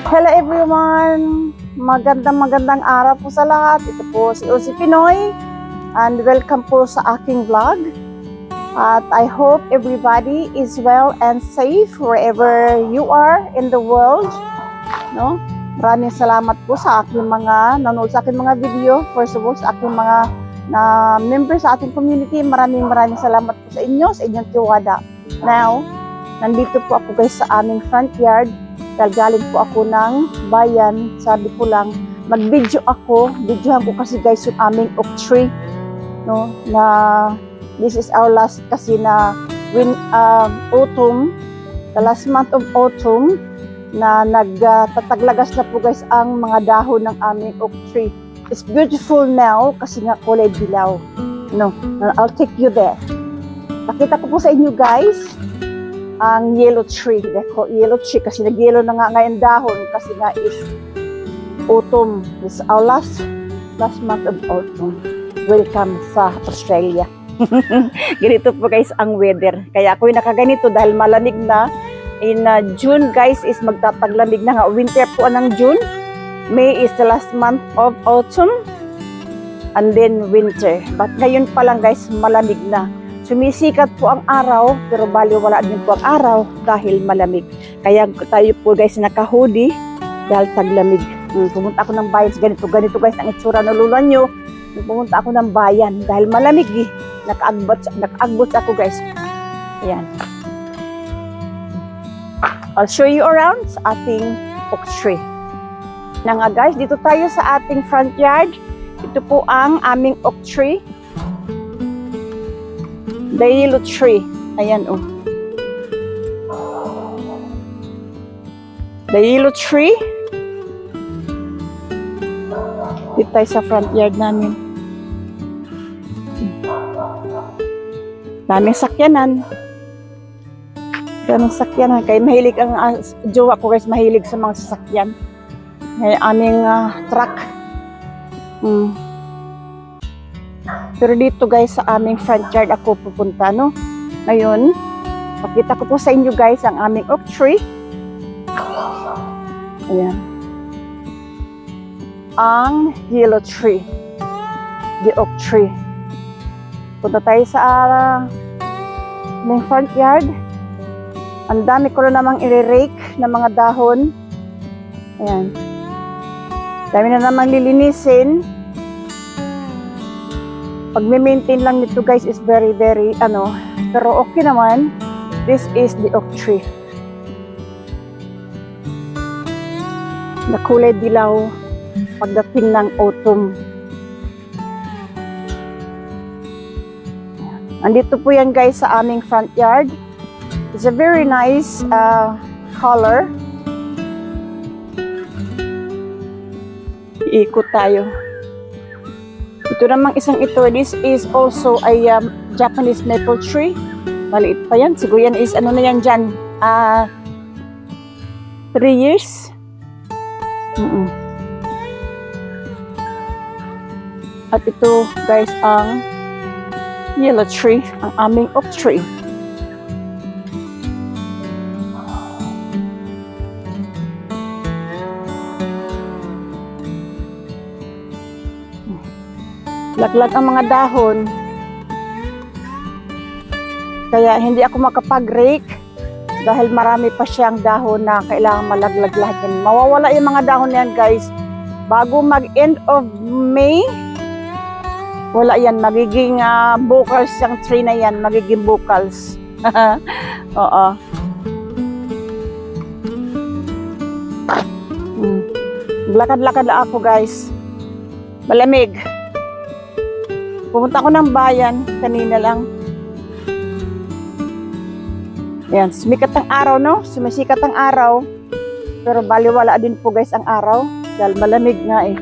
Hello everyone! Magandang araw po sa lahat. Ito po si Osi Pinoy and welcome po sa aking vlog. At I hope everybody is well and safe wherever you are in the world. No? Maraming salamat po sa aking mga nanonood sa aking mga video. First of all, sa aking mga members sa ating community. Maraming salamat po sa inyo, sa inyong tiwala. Now, nandito po ako guys sa aming front yard. Dahil galing po ako ng bayan, sabi ko lang, mag-video ako. Videohan ko kasi guys yung aming oak tree. No? Na this is our last kasi na autumn, the last month of autumn, na nagtataglagas na po guys ang mga dahon ng aming oak tree. It's beautiful now kasi nga kulay dilaw. No? I'll take you there. Nakita ko po sa inyo guys ang yellow tree. Yellow tree kasi nag-yellow na nga ngayon dahon kasi nga is autumn. This is our last month of autumn. Welcome sa Australia. Ganito po guys ang weather. Kaya ako yung nakaganito dahil malamig na. In June guys is magtataglamig na nga. Winter po ng June. May is the last month of autumn. And then winter. But ngayon pa lang guys malamig na. Sumisikat po ang araw, pero baliwala din po ang araw dahil malamig. Kaya tayo po guys naka-hoodie dahil taglamig. Pumunta ako ng bayan, ganito guys ang itsura ng lula nyo. Pumunta ako ng bayan dahil malamig eh. Naka-agbot ako guys. Ayan. I'll show you around sa ating oak tree. Na nga guys, dito tayo sa ating front yard. Ito po ang aming oak tree. The yellow tree. Ayan oh. The yellow tree. Dito tayo sa front yard namin. Daming sakyanan. Daming sakyanan. Kaya mahilig ang jowa ko guys, mahilig sa mga sasakyan. Ngayon aming truck. Pero dito guys sa aming front yard ako pupunta no. Ngayon, pakita ko po sa inyo guys ang aming oak tree. Ayan. Ang yellow tree. The oak tree. Punta tayo sa aming front yard. Ang dami ko na namang i-rake na mga dahon. Ayan. Dami na namang lilinisin. Pag-maintain lang nito guys is very pero okay naman. This is the oak tree. Na kulay dilaw pagdating ng autumn. Andito po yan guys sa aming front yard. It's a very nice color. Iikot tayo. Ito namang isang ito, this is also a Japanese maple tree. Maliit pa yan. Siguro yan is, ano na yan dyan? 3 years. At ito, guys, ang yellow tree, ang aming oak tree. Laglag ang mga dahon. Kaya hindi ako makapag-rake dahil marami pa siyang dahon na kailangan malaglag lahat yan. Mawawala yung mga dahon na yan guys. Bago mag-end of May, wala yan. Magiging buckles yung tree na yan. Magiging buckles. Oo. Lakad-lakad lang ako guys. Malamig. Pumunta ako ng bayan, kanina lang. Ayan, sumikat ang araw, no? Sumisikat ang araw. Pero baliwala din po guys ang araw. Dahil malamig nga eh.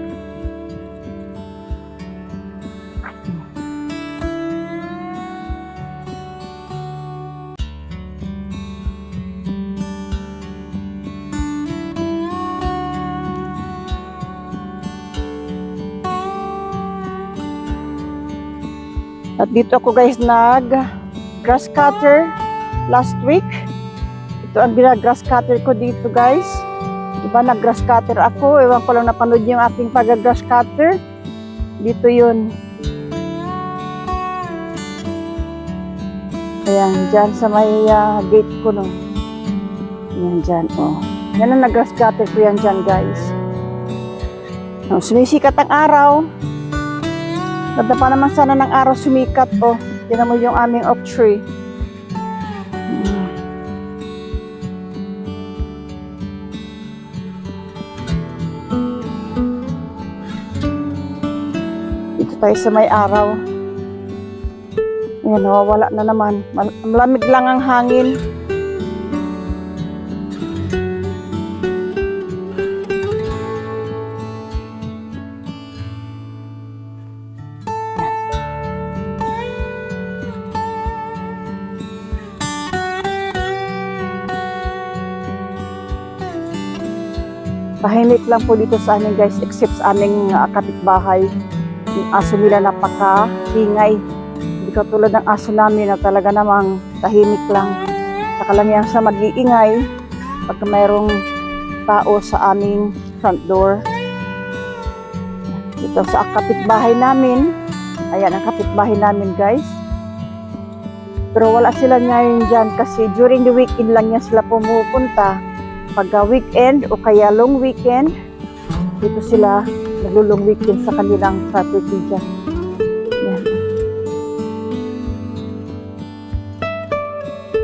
At dito ako guys grass cutter last week. Ito ang grass cutter ko dito guys. Diba nag-grass cutter ako? Ewan ko lang napanood niyo yung aking pag-grass cutter. Dito yun. Ayan, dyan sa may gate ko, no. Ayan, dyan, oh. Yan ang nag-grass cutter ko yan dyan, guys. No, sumisikat ang araw. Ganda pa naman sana ng araw sumikat, oh. Tinan mo yung aming oak tree. Dito tayo sa may araw. Ayan, nawawala na naman. Malamig lang ang hangin. Tahimik lang po dito sa amin, guys, except sa aming kapitbahay. Yung aso nila napaka-ingay. Hindi katulad ng aso namin na talaga namang tahimik lang. Saka lang yan sa mag-iingay pag mayroong tao sa aming front door. Dito sa kapitbahay namin. Ayan ang kapitbahay namin, guys. Pero wala sila ngayon dyan kasi during the weekend lang yan sila pumupunta. Pagka weekend o kaya long weekend, dito sila naglo-long weekend sa kanilang property dyan. Yan.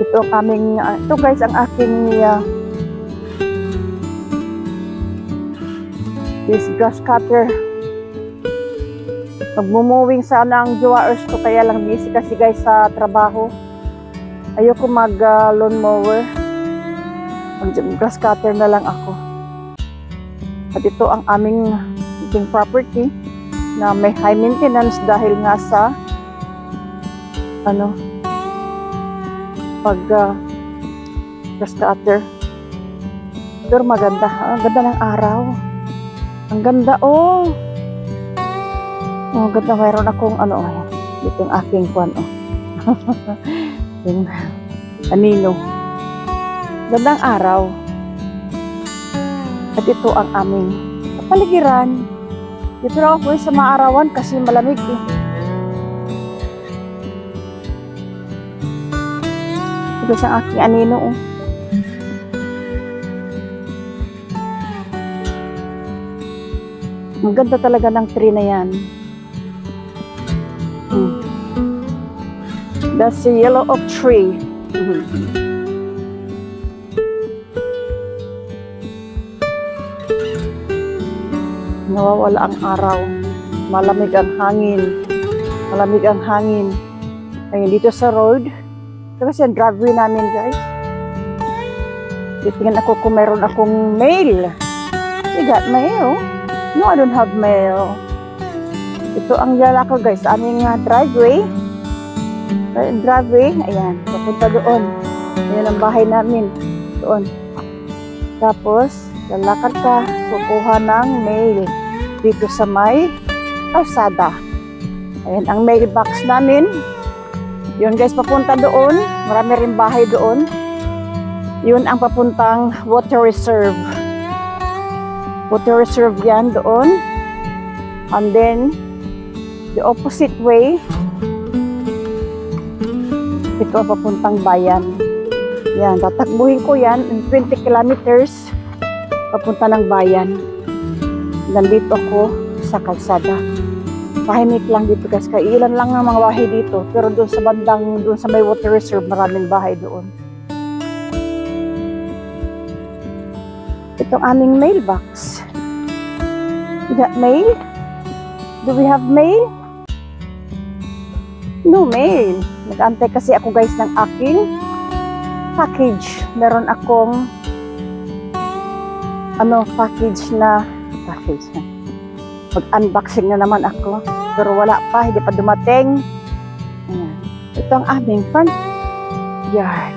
Ito ang aming, ito guys ang aking this grass cutter. Magmumuwing sana ang jowaers ko kaya lang busy kasi guys sa trabaho. Ayoko mag lawn mower. Grass cutter na lang ako. At ito ang aming property na may high maintenance dahil nga sa grass cutter. Pero maganda. Ang ganda ng araw. Ang ganda, oh. Oh, ganda. Mayroon akong ito yung aking kwan, oh. Yung anino. Gandang araw. At ito ang aming kapaligiran. Dito lang ako sa maarawan kasi malamig eh. Ito sa aking anino, oh. Ang ganda talaga ng tree na yan. That's a yellow oak tree. Nawawala ang araw. Malamig ang hangin. Malamig ang hangin. Ayun, dito sa road. Ito kasi ang driveway namin, guys. Titingnan ako kung meron akong mail. You got mail? No, I don't have mail. Ito ang yala ko, guys. Aming driveway. Driveway. Ayan. Papunta doon. Ayan ang bahay namin. Doon. Tapos, lalakad ka. Kukuha ng mail. Dito sa may kalsada. Ayan ang mailbox namin. Yun guys, papunta doon. Marami rin bahay doon. Yun ang papuntang water reserve. Water reserve yan doon. And then, the opposite way, ito ang papuntang bayan. Yan, tatakbuhin ko yan in 20 kilometers papunta ng bayan. Nandito ako sa kalsada. Tahimik lang dito guys. Kailan lang ang mga bahay dito. Pero doon sa bandang, doon sa may water reserve, maraming bahay doon. Itong aming mailbox. You got mail? Do we have mail? No mail. Nag-antay kasi ako guys ng aking package. Meron akong package. Mag-unboxing na naman ako. Pero wala pa, hindi pa dumating. Ayan. Ito ang aming front yard.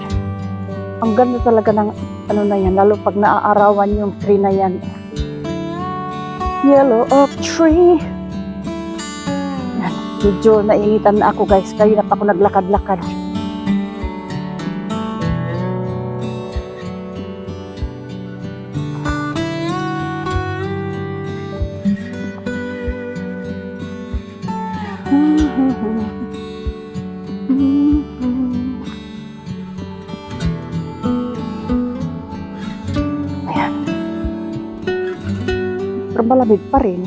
Ang ganda talaga ng na yan, lalo pag naaarawan yung tree na yan. Yellow oak tree. Ayan. Medyo nainitan na ako guys, kaya na pa ako naglakad-lakad. Ayan. Pero malamig pa rin.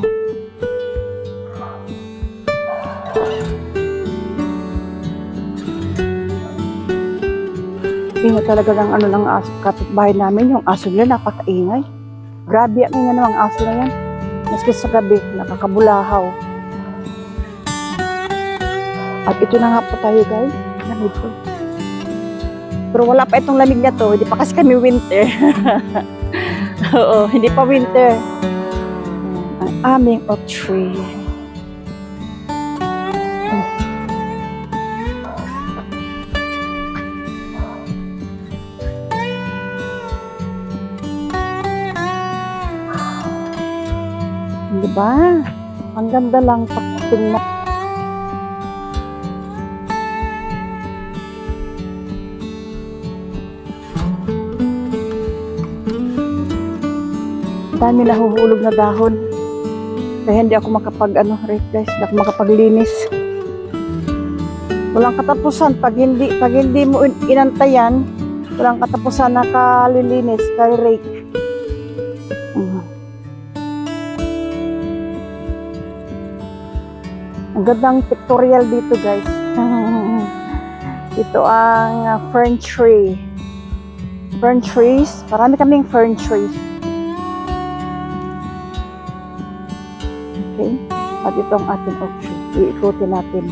Ingat talaga ng ano ng aso, kapitbahay namin, yung aso nila napakaingay. Grabe ang ingay ng aso na yan. Maski sa gabi, nakakabulahaw. At ito na nga po tayo guys, lamig po. Pero wala pa itong lamig na to, hindi pa kasi kami winter. Oo, hindi pa winter. Ang aming oak tree. Diba? Ang ganda lang pagtingnan. Dami nahuhulog na dahon. Kaya hindi ako guys, hindi ako makapaglinis. Walang katapusan pag hindi mo inantayan, walang katapusan na kalilinis, kali-rake. Ang gandang pictorial dito guys. Ito ang fern tree. Fern trees. Marami kaming fern trees. Okay. At ito ang ating oak tree. Iikutin natin.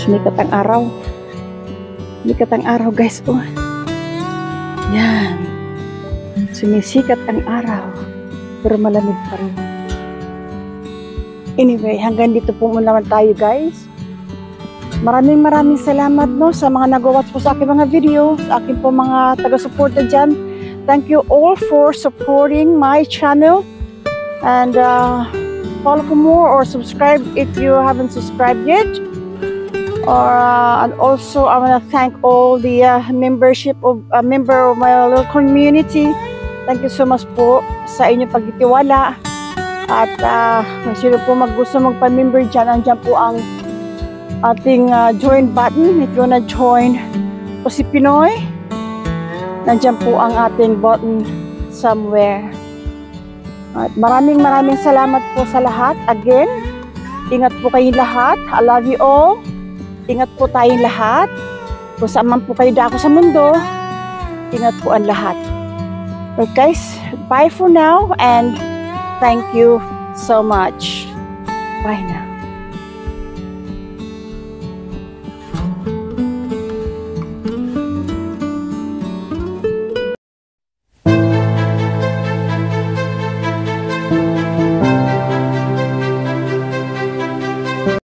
Sumikat ang araw. Sumikat ang araw guys. Oh. Yan. Sumisikat ang araw. Pero malamig pa rin. Anyway, hanggang dito po muna naman tayo guys. Maraming salamat no sa mga nag-watch po sa aking mga video. Sa aking po mga taga-suporta dyan. Thank you all for supporting my channel. And follow for more or subscribe if you haven't subscribed yet. And also I want to thank all the member of my little community. Thank you so much po sa inyong pagtitiwala. At kung sino po gusto magpa-member dyan, andyan po ang ating join button. If you wanna join po si Pinoy, nandyan po ang ating button somewhere. At maraming salamat po sa lahat. Again, ingat po kayong lahat. I love you all. Ingat po tayong lahat. Kung saan man po kayo dako sa mundo, ingat po ang lahat. Right guys, bye for now and thank you so much. Bye now.